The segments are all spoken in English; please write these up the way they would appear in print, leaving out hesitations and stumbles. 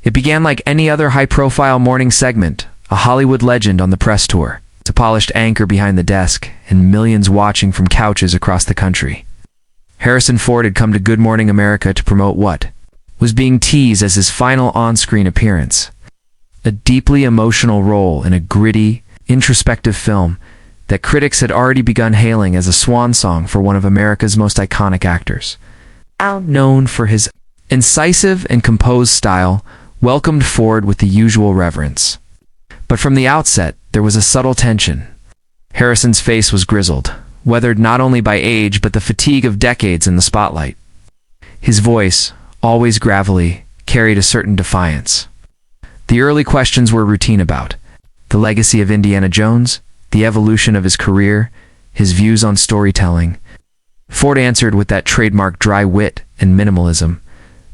It began like any other high-profile morning segment, a Hollywood legend on the press tour. It's a polished anchor behind the desk, and millions watching from couches across the country. Harrison Ford had come to Good Morning America to promote what was being teased as his final on-screen appearance. A deeply emotional role in a gritty, introspective film that critics had already begun hailing as a swan song for one of America's most iconic actors. Known for his incisive and composed style, welcomed Ford with the usual reverence. But from the outset, there was a subtle tension. Harrison's face was grizzled, weathered not only by age but the fatigue of decades in the spotlight. His voice, always gravelly, carried a certain defiance. The early questions were routine about the legacy of Indiana Jones, the evolution of his career, his views on storytelling. Ford answered with that trademark dry wit and minimalism.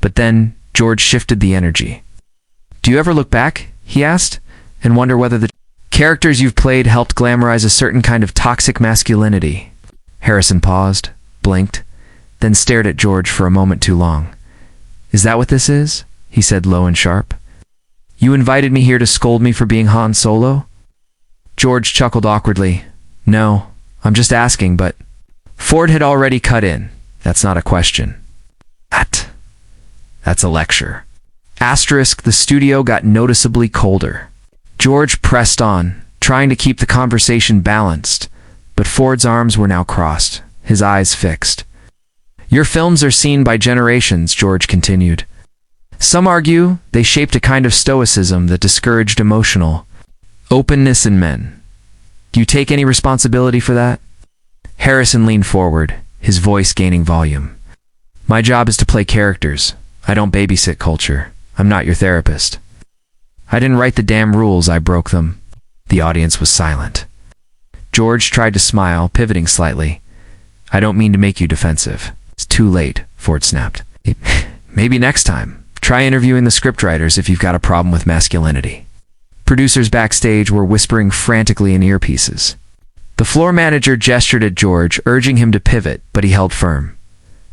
But then, George shifted the energy. "Do you ever look back," he asked, "and wonder whether the characters you've played helped glamorize a certain kind of toxic masculinity?" Harrison paused, blinked, then stared at George for a moment too long. "Is that what this is?" he said low and sharp. "You invited me here to scold me for being Han Solo?" George chuckled awkwardly. "No, I'm just asking, but..." Ford had already cut in. "That's not a question. That's a lecture." The studio got noticeably colder. George pressed on, trying to keep the conversation balanced, but Ford's arms were now crossed, his eyes fixed. "Your films are seen by generations," George continued. "Some argue they shaped a kind of stoicism that discouraged emotional openness in men. Do you take any responsibility for that?" Harrison leaned forward, his voice gaining volume. "My job is to play characters. I don't babysit culture. I'm not your therapist." "I didn't write the damn rules, I broke them." The audience was silent. George tried to smile, pivoting slightly. "I don't mean to make you defensive. It's too late," Ford snapped. "Maybe next time. Try interviewing the scriptwriters if you've got a problem with masculinity." Producers backstage were whispering frantically in earpieces. The floor manager gestured at George, urging him to pivot, but he held firm.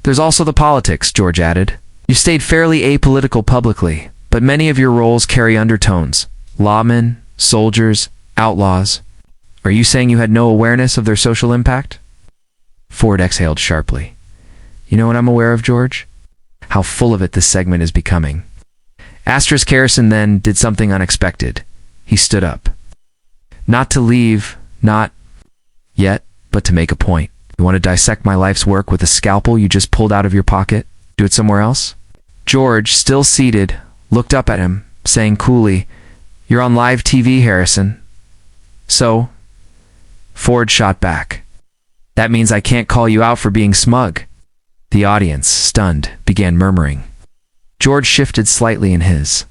"There's also the politics," George added. "You've stayed fairly apolitical publicly, but many of your roles carry undertones. Lawmen, soldiers, outlaws. Are you saying you had no awareness of their social impact?" Ford exhaled sharply. "You know what I'm aware of, George? How full of it this segment is becoming." Harrison then did something unexpected. He stood up. "Not to leave, not yet, but to make a point. You want to dissect my life's work with a scalpel you just pulled out of your pocket? Do it somewhere else?" George, still seated, looked up at him, saying coolly, "You're on live TV, Harrison." "So?" Ford shot back. "That means I can't call you out for being smug." The audience, stunned, began murmuring. George shifted slightly in his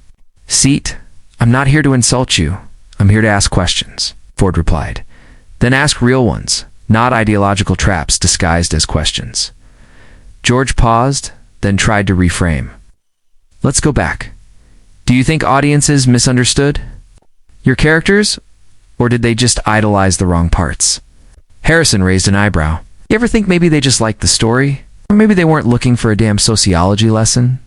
seat. "I'm not here to insult you. I'm here to ask questions," Ford replied. "Then ask real ones, not ideological traps disguised as questions." George paused, then tried to reframe. "Let's go back. Do you think audiences misunderstood your characters, or did they just idolize the wrong parts?" Harrison raised an eyebrow. "You ever think maybe they just liked the story? Or maybe they weren't looking for a damn sociology lesson?"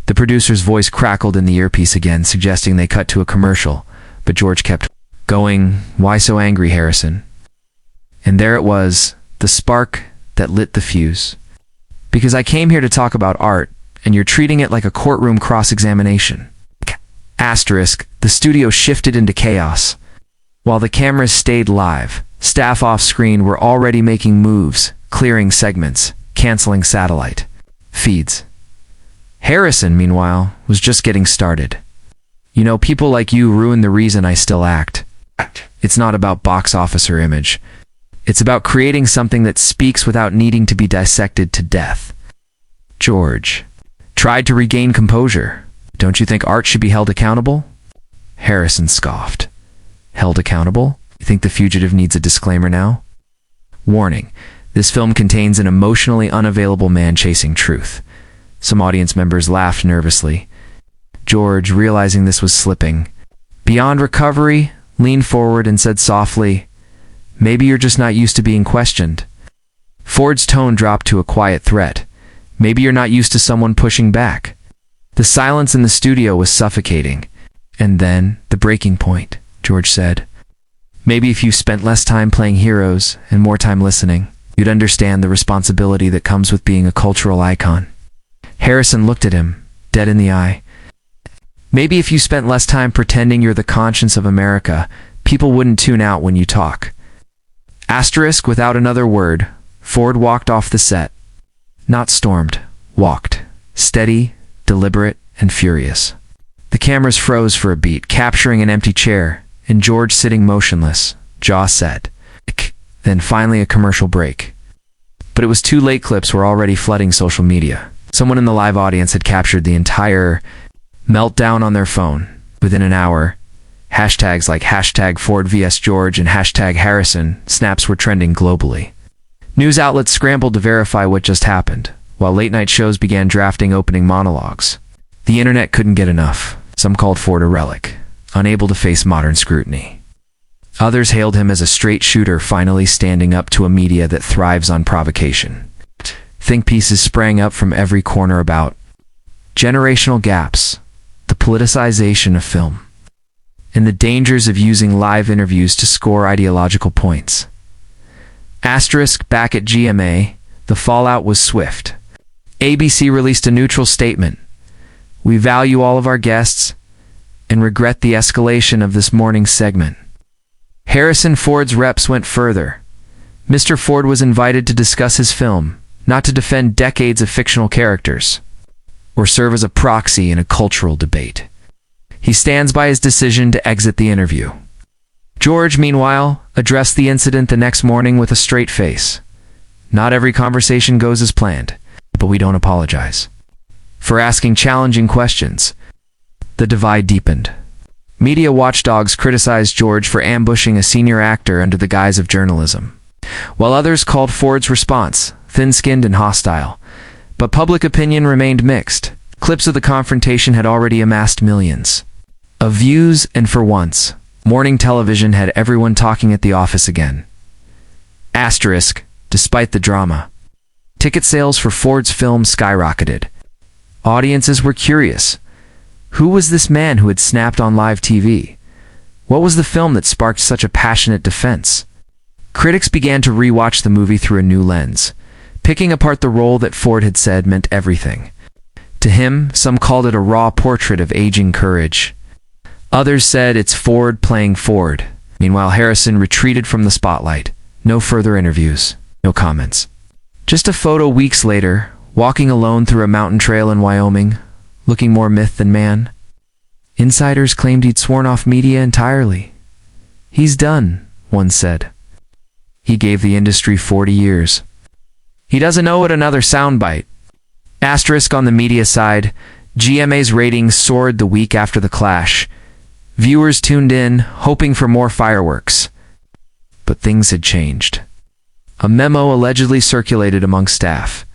The producer's voice crackled in the earpiece again, suggesting they cut to a commercial, but George kept going. "Why so angry, Harrison?" And there it was, the spark that lit the fuse. "Because I came here to talk about art, and you're treating it like a courtroom cross-examination." The studio shifted into chaos. While the cameras stayed live, staff off-screen were already making moves, clearing segments, canceling satellite feeds. Harrison, meanwhile, was just getting started. "You know, people like you ruin the reason I still act. It's not about box office or image. It's about creating something that speaks without needing to be dissected to death." George tried to regain composure. "Don't you think art should be held accountable?" Harrison scoffed. "Held accountable? You think The Fugitive needs a disclaimer now?" Warning: this film contains an emotionally unavailable man chasing truth. Some audience members laughed nervously. George, realizing this was slipping beyond recovery, leaned forward and said softly, "Maybe you're just not used to being questioned." Ford's tone dropped to a quiet threat. "Maybe you're not used to someone pushing back." The silence in the studio was suffocating. And then, the breaking point, George said. Maybe if you spent less time playing heroes and more time listening, you'd understand the responsibility that comes with being a cultural icon. Harrison looked at him, dead in the eye. Maybe if you spent less time pretending you're the conscience of America, people wouldn't tune out when you talk. Asterisk, without another word, Ford walked off the set. Not stormed, walked. Steady, deliberate, and furious. The cameras froze for a beat, capturing an empty chair, and George sitting motionless, jaw set. Then finally a commercial break. But it was too late. Clips were already flooding social media. Someone in the live audience had captured the entire meltdown on their phone. Within an hour, hashtags like hashtag Ford vs. George and hashtag Harrison snaps were trending globally. News outlets scrambled to verify what just happened, while late-night shows began drafting opening monologues. The internet couldn't get enough. Some called Ford a relic, unable to face modern scrutiny. Others hailed him as a straight shooter finally standing up to a media that thrives on provocation. Think pieces sprang up from every corner about generational gaps, the politicization of film, and the dangers of using live interviews to score ideological points. Asterisk, back at GMA, the fallout was swift. ABC released a neutral statement. We value all of our guests and regret the escalation of this morning's segment. Harrison Ford's reps went further. Mr. Ford was invited to discuss his film, not to defend decades of fictional characters, or serve as a proxy in a cultural debate. He stands by his decision to exit the interview. George, meanwhile, addressed the incident the next morning with a straight face. Not every conversation goes as planned, but we don't apologize for asking challenging questions. The divide deepened. Media watchdogs criticized George for ambushing a senior actor under the guise of journalism, while others called Ford's response thin-skinned and hostile. But public opinion remained mixed. Clips of the confrontation had already amassed millions of views, and for once, morning television had everyone talking at the office again. Asterisk, despite the drama, ticket sales for Ford's film skyrocketed. Audiences were curious. Who was this man who had snapped on live TV? What was the film that sparked such a passionate defense? Critics began to rewatch the movie through a new lens, picking apart the role that Ford had said meant everything. To him, some called it a raw portrait of aging courage. Others said it's Ford playing Ford. Meanwhile, Harrison retreated from the spotlight. No further interviews, no comments. Just a photo weeks later, walking alone through a mountain trail in Wyoming, looking more myth than man. Insiders claimed he'd sworn off media entirely. He's done, one said. He gave the industry 40 years. He doesn't owe it another soundbite. Asterisk on the media side, GMA's ratings soared the week after the clash. Viewers tuned in, hoping for more fireworks. But things had changed. A memo allegedly circulated among staff.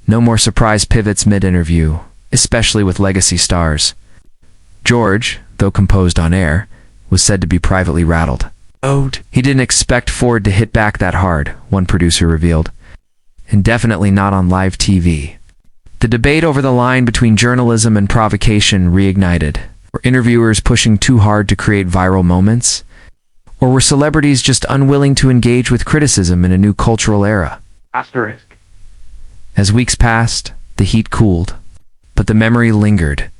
No more surprise pivots mid-interview, especially with legacy stars. George, though composed on air, was said to be privately rattled. He didn't expect Ford to hit back that hard, one producer revealed. And definitely not on live TV. The debate over the line between journalism and provocation reignited. Were interviewers pushing too hard to create viral moments? Or were celebrities just unwilling to engage with criticism in a new cultural era? Asterisk. As weeks passed, the heat cooled, but the memory lingered.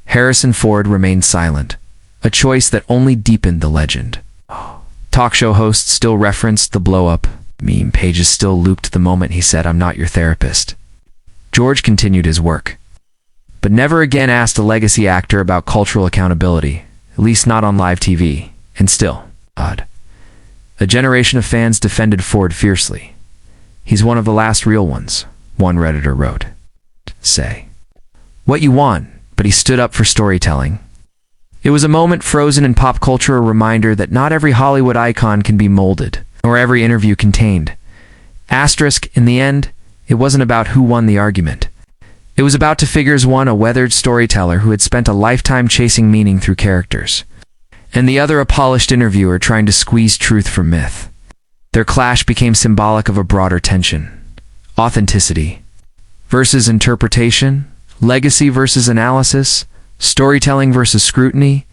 Harrison Ford remained silent, a choice that only deepened the legend. Talk show hosts still referenced the blow-up. Meme pages still looped the moment he said, "I'm not your therapist." George continued his work, but never again asked a legacy actor about cultural accountability, at least not on live TV. And still, odd. A generation of fans defended Ford fiercely. He's one of the last real ones, one Redditor wrote. Say what you want, but he stood up for storytelling. It was a moment frozen in pop culture, a reminder that not every Hollywood icon can be molded, nor every interview contained. Asterisk, in the end, it wasn't about who won the argument. It was about two figures, one a weathered storyteller who had spent a lifetime chasing meaning through characters, and the other a polished interviewer trying to squeeze truth from myth. Their clash became symbolic of a broader tension. Authenticity versus interpretation, Legacy versus analysis? Storytelling versus scrutiny?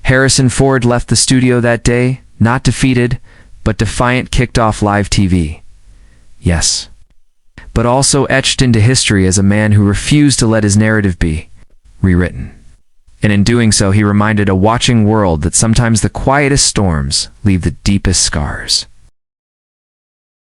Harrison Ford left the studio that day, not defeated, but defiant, kicked off live TV. Yes. But also etched into history as a man who refused to let his narrative be rewritten. And in doing so, he reminded a watching world that sometimes the quietest storms leave the deepest scars.